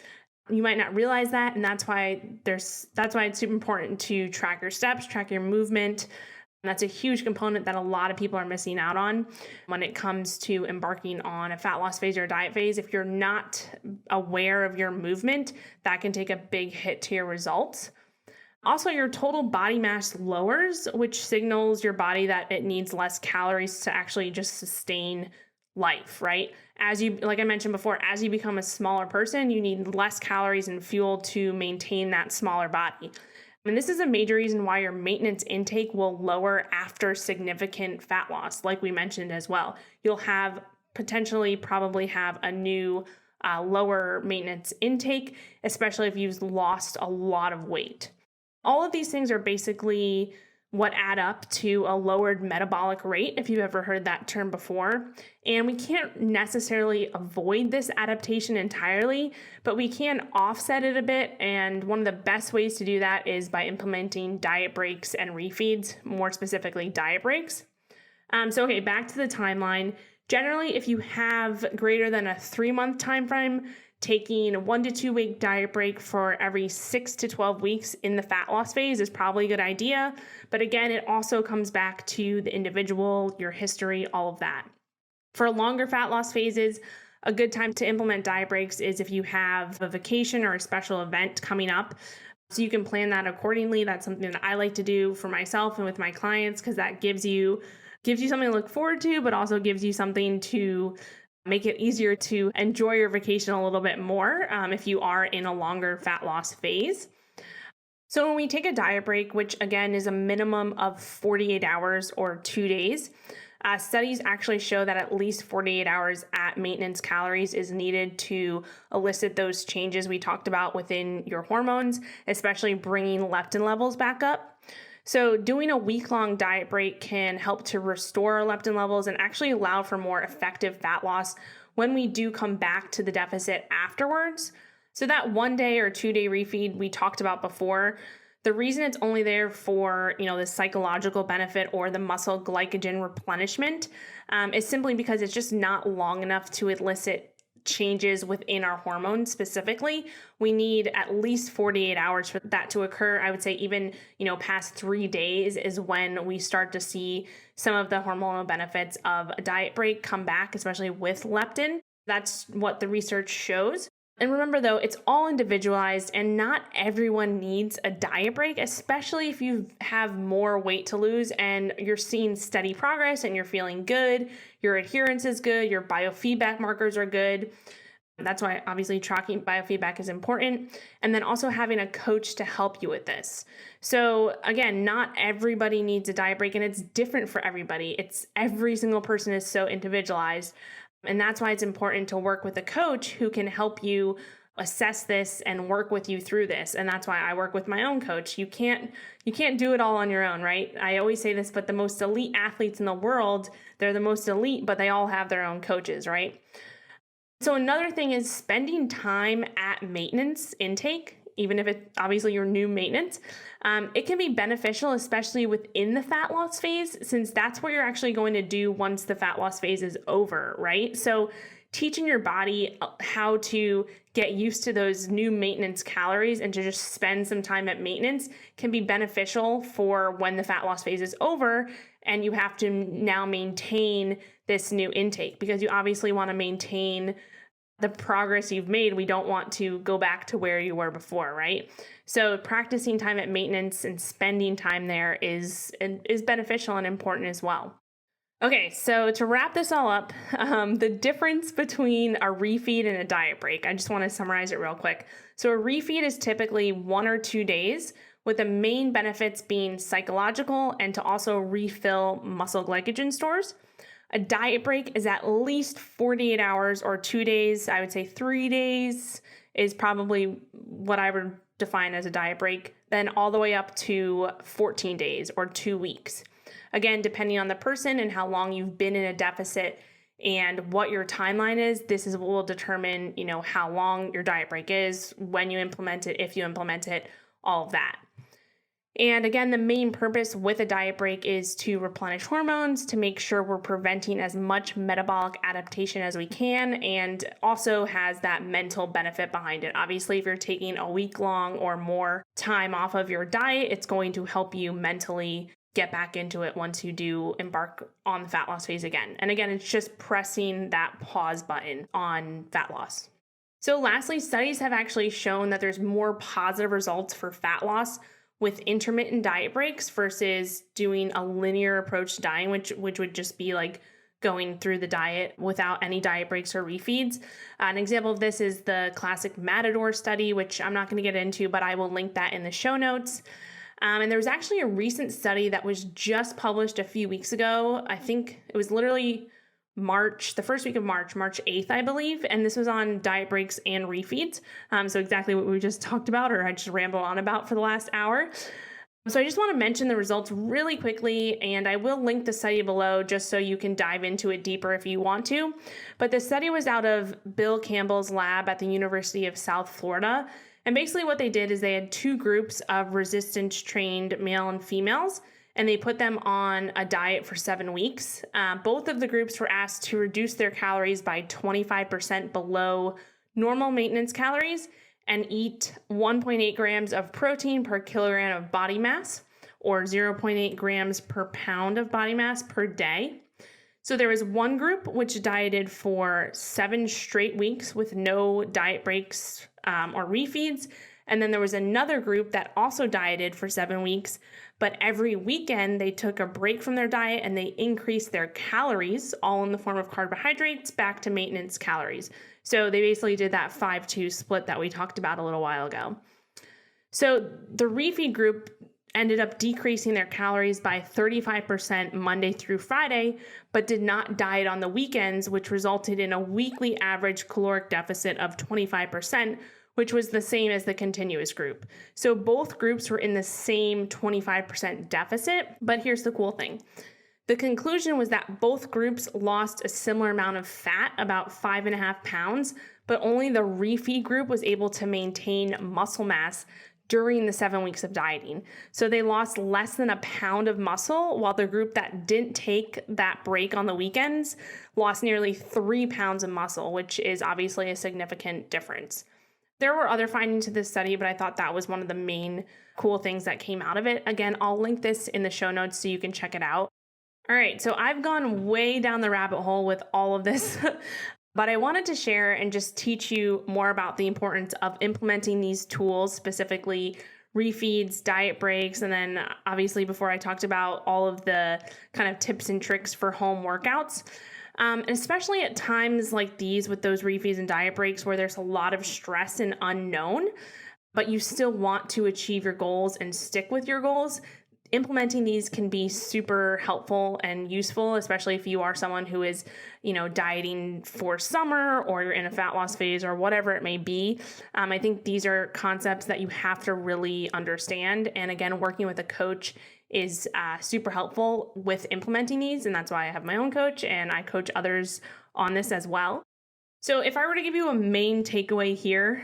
You might not realize that, and that's why it's super important to track your steps, track your movement. That's a huge component that a lot of people are missing out on when it comes to embarking on a fat loss phase or a diet phase. If you're not aware of your movement, that can take a big hit to your results. Also, your total body mass lowers, which signals your body that it needs less calories to actually just sustain life, right? Like I mentioned before, as you become a smaller person, you need less calories and fuel to maintain that smaller body. And this is a major reason why your maintenance intake will lower after significant fat loss, like we mentioned as well. You'll probably have a new lower maintenance intake, especially if you've lost a lot of weight. All of these things are basically what add up to a lowered metabolic rate, if you've ever heard that term before. And we can't necessarily avoid this adaptation entirely, but we can offset it a bit. And one of the best ways to do that is by implementing diet breaks and refeeds, more specifically diet breaks. Okay, back to the timeline. Generally, if you have greater than a 3-month time frame, taking a 1 to 2 week diet break for every 6 to 12 weeks in the fat loss phase is probably a good idea. But again, it also comes back to the individual, your history, all of that. For longer fat loss phases, a good time to implement diet breaks is if you have a vacation or a special event coming up. So you can plan that accordingly. That's something that I like to do for myself and with my clients, because that gives you something to look forward to, but also gives you something to make it easier to enjoy your vacation a little bit more if you are in a longer fat loss phase. So when we take a diet break, which again is a minimum of 48 hours or 2 days, studies actually show that at least 48 hours at maintenance calories is needed to elicit those changes we talked about within your hormones, especially bringing leptin levels back up. So doing a week-long diet break can help to restore our leptin levels and actually allow for more effective fat loss when we do come back to the deficit afterwards. So that 1 day or 2 day refeed we talked about before, the reason it's only there for, the psychological benefit or the muscle glycogen replenishment is simply because it's just not long enough to elicit changes within our hormones specifically. We need at least 48 hours for that to occur. I would say even, past 3 days is when we start to see some of the hormonal benefits of a diet break come back, especially with leptin. That's what the research shows. And remember though, it's all individualized and not everyone needs a diet break, especially if you have more weight to lose and you're seeing steady progress and you're feeling good, your adherence is good, your biofeedback markers are good. That's why obviously tracking biofeedback is important. And then also having a coach to help you with this. So again, not everybody needs a diet break and it's different for everybody. Every single person is so individualized. And that's why it's important to work with a coach who can help you assess this and work with you through this. And that's why I work with my own coach. You can't do it all on your own, right? I always say this, but the most elite athletes in the world, they're the most elite, but they all have their own coaches, right? So another thing is spending time at maintenance intake, even if it's obviously your new maintenance. It can be beneficial, especially within the fat loss phase, since that's what you're actually going to do once the fat loss phase is over, right? So teaching your body how to get used to those new maintenance calories and to just spend some time at maintenance can be beneficial for when the fat loss phase is over and you have to now maintain this new intake, because you obviously want to maintain the progress you've made. We don't want to go back to where you were before, right? So practicing time at maintenance and spending time there is beneficial and important as well. Okay, so to wrap this all up, the difference between a refeed and a diet break, I just want to summarize it real quick. So a refeed is typically 1 or 2 days, with the main benefits being psychological and to also refill muscle glycogen stores. A diet break is at least 48 hours or 2 days. I would say 3 days is probably what I would define as a diet break, then all the way up to 14 days or 2 weeks. Again, depending on the person and how long you've been in a deficit and what your timeline is, this is what will determine, how long your diet break is, when you implement it, if you implement it, all of that. And again, the main purpose with a diet break is to replenish hormones, to make sure we're preventing as much metabolic adaptation as we can, and also has that mental benefit behind it. Obviously, if you're taking a week long or more time off of your diet, it's going to help you mentally get back into it once you do embark on the fat loss phase again. And again, it's just pressing that pause button on fat loss. So lastly, studies have actually shown that there's more positive results for fat loss with intermittent diet breaks versus doing a linear approach to dieting, which would just be like going through the diet without any diet breaks or refeeds. An example of this is the classic Matador study, which I'm not going to get into, but I will link that in the show notes. And there was actually a recent study that was just published a few weeks ago. I think it was literally the first week of March 8th, I believe. And this was on diet breaks and refeeds. So exactly what we just talked about, or I just rambled on about for the last hour. So I just want to mention the results really quickly, and I will link the study below just so you can dive into it deeper if you want to. But the study was out of Bill Campbell's lab at the University of South Florida. And basically what they did is they had 2 groups of resistance trained male and females, and they put them on a diet for 7 weeks. Both of the groups were asked to reduce their calories by 25% below normal maintenance calories and eat 1.8 grams of protein per kilogram of body mass, or 0.8 grams per pound of body mass per day. So there was one group which dieted for 7 straight weeks with no diet breaks or refeeds. And then there was another group that also dieted for 7 weeks, but every weekend they took a break from their diet and they increased their calories, all in the form of carbohydrates, back to maintenance calories. So they basically did that 5-2 split that we talked about a little while ago. So the refeed group ended up decreasing their calories by 35% Monday through Friday, but did not diet on the weekends, which resulted in a weekly average caloric deficit of 25%, which was the same as the continuous group. So both groups were in the same 25% deficit, but here's the cool thing. The conclusion was that both groups lost a similar amount of fat, about 5.5 pounds, but only the refeed group was able to maintain muscle mass during the 7 weeks of dieting. So they lost less than a pound of muscle, while the group that didn't take that break on the weekends lost nearly 3 pounds of muscle, which is obviously a significant difference. There were other findings to this study, but I thought that was one of the main cool things that came out of it. Again, I'll link this in the show notes so you can check it out. All right, so I've gone way down the rabbit hole with all of this, but I wanted to share and just teach you more about the importance of implementing these tools, specifically refeeds, diet breaks, and then obviously before I talked about all of the kind of tips and tricks for home workouts. And especially at times like these with those refeeds and diet breaks where there's a lot of stress and unknown, but you still want to achieve your goals and stick with your goals. Implementing these can be super helpful and useful, especially if you are someone who is, dieting for summer or you're in a fat loss phase or whatever it may be. I think these are concepts that you have to really understand. And again, working with a coach is super helpful with implementing these. And that's why I have my own coach and I coach others on this as well. So if I were to give you a main takeaway here,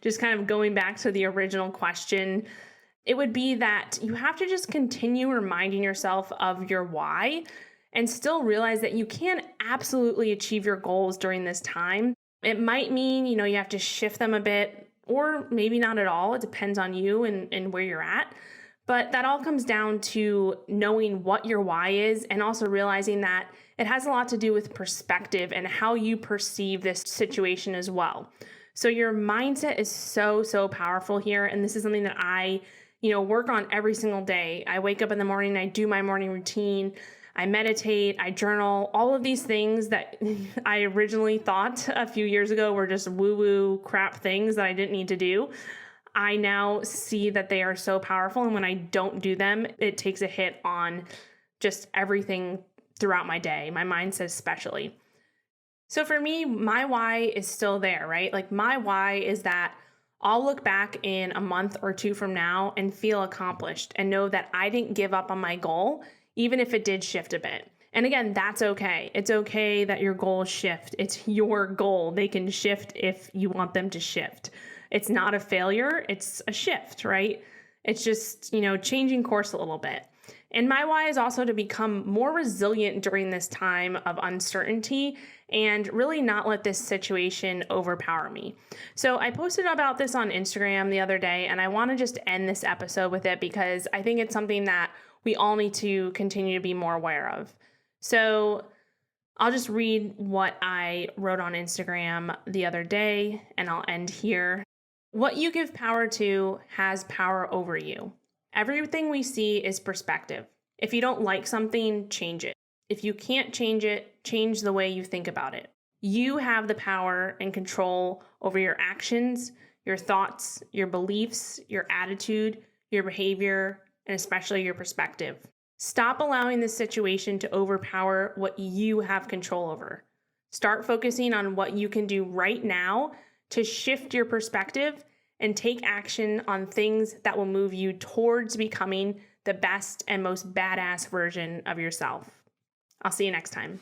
just kind of going back to the original question, it would be that you have to just continue reminding yourself of your why and still realize that you can absolutely achieve your goals during this time. It might mean, you have to shift them a bit or maybe not at all. It depends on you and where you're at. But that all comes down to knowing what your why is and also realizing that it has a lot to do with perspective and how you perceive this situation as well. So your mindset is so, so powerful here. And this is something that I work on every single day. I wake up in the morning, I do my morning routine, I meditate, I journal, all of these things that I originally thought a few years ago were just woo-woo crap things that I didn't need to do. I now see that they are so powerful. And when I don't do them, it takes a hit on just everything throughout my day, my mindset especially. So for me, my why is still there, right? Like my why is that I'll look back in a month or two from now and feel accomplished and know that I didn't give up on my goal, even if it did shift a bit. And again, that's okay. It's okay that your goals shift. It's your goal. They can shift if you want them to shift. It's not a failure. It's a shift, right? It's just, changing course a little bit. And my why is also to become more resilient during this time of uncertainty and really not let this situation overpower me. So I posted about this on Instagram the other day, and I want to just end this episode with it because I think it's something that we all need to continue to be more aware of. So I'll just read what I wrote on Instagram the other day, and I'll end here. What you give power to has power over you. Everything we see is perspective. If you don't like something, change it. If you can't change it, change the way you think about it. You have the power and control over your actions, your thoughts, your beliefs, your attitude, your behavior, and especially your perspective. Stop allowing this situation to overpower what you have control over. Start focusing on what you can do right now to shift your perspective and take action on things that will move you towards becoming the best and most badass version of yourself. I'll see you next time.